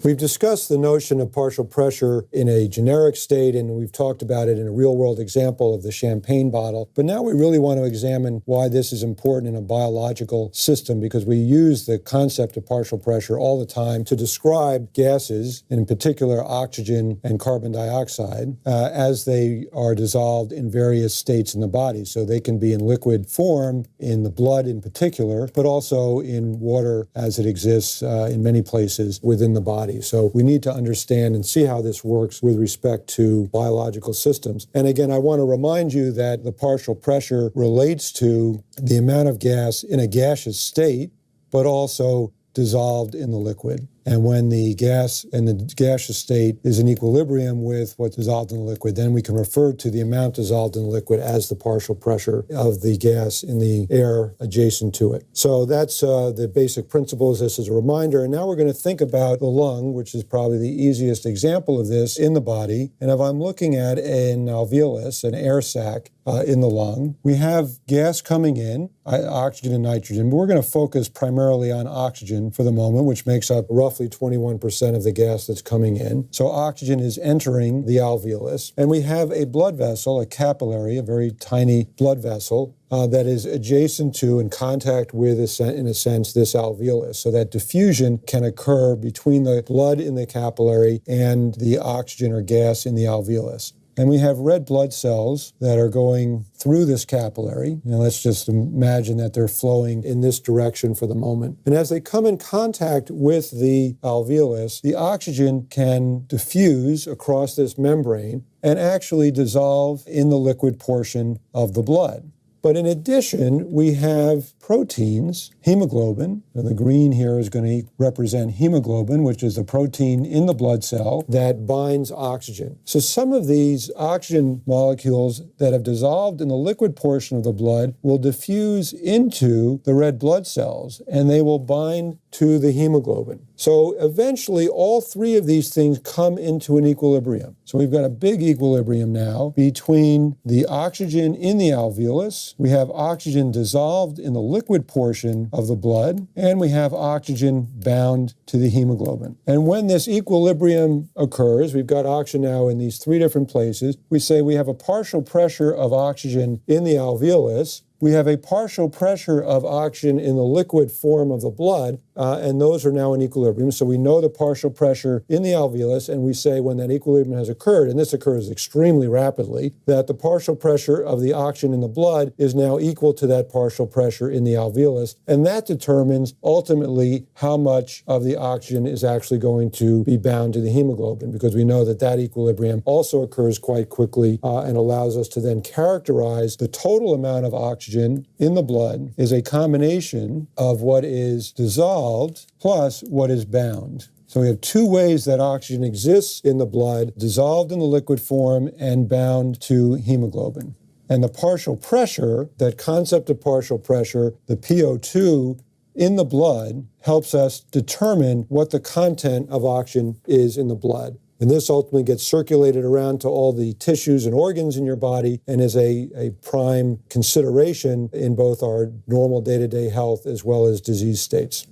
We've discussed the notion of partial pressure in a generic state, and we've talked about it in a real-world example of the champagne bottle. But now we really want to examine why this is important in a biological system, because we use the concept of partial pressure all the time to describe gases, in particular oxygen and carbon dioxide, as they are dissolved in various states in the body. So they can be in liquid form, in the blood in particular, but also in water as it exists in many places within the body. So we need to understand and see how this works with respect to biological systems. And again, I want to remind you that the partial pressure relates to the amount of gas in a gaseous state, but also dissolved in the liquid. And when the gas in the gaseous state is in equilibrium with what's dissolved in the liquid, then we can refer to the amount dissolved in the liquid as the partial pressure of the gas in the air adjacent to it. So that's the basic principles, just as a reminder. And now we're going to think about the lung, which is probably the easiest example of this in the body. And if I'm looking at an alveolus, an air sac in the lung, we have gas coming in, oxygen and nitrogen. But we're going to focus primarily on oxygen for the moment, which makes up roughly 21% of the gas that's coming in. So oxygen is entering the alveolus. And we have a blood vessel, a capillary, a very tiny blood vessel, that is adjacent to and contact with, in a sense, this alveolus, so that diffusion can occur between the blood in the capillary and the oxygen or gas in the alveolus. And we have red blood cells that are going through this capillary. Now let's just imagine that they're flowing in this direction for the moment. And as they come in contact with the alveolus, the oxygen can diffuse across this membrane and actually dissolve in the liquid portion of the blood. But in addition, we have proteins, hemoglobin, and the green here is going to represent hemoglobin, which is the protein in the blood cell that binds oxygen. So some of these oxygen molecules that have dissolved in the liquid portion of the blood will diffuse into the red blood cells, and they will bind to the hemoglobin. So eventually, all three of these things come into an equilibrium. So we've got a big equilibrium now between the oxygen in the alveolus, we have oxygen dissolved in the liquid portion of the blood, and we have oxygen bound to the hemoglobin. And when this equilibrium occurs, we've got oxygen now in these three different places, we say we have a partial pressure of oxygen in the alveolus, we have a partial pressure of oxygen in the liquid form of the blood, and those are now in equilibrium. So we know the partial pressure in the alveolus, and we say when that equilibrium has occurred, and this occurs extremely rapidly, that the partial pressure of the oxygen in the blood is now equal to that partial pressure in the alveolus, and that determines ultimately how much of the oxygen is actually going to be bound to the hemoglobin, because we know that that equilibrium also occurs quite quickly and allows us to then characterize the total amount of oxygen in the blood is a combination of what is dissolved plus what is bound. So we have two ways that oxygen exists in the blood, dissolved in the liquid form and bound to hemoglobin. And the partial pressure, that concept of partial pressure, the PO2 in the blood, helps us determine what the content of oxygen is in the blood. And this ultimately gets circulated around to all the tissues and organs in your body and is a prime consideration in both our normal day-to-day health as well as disease states.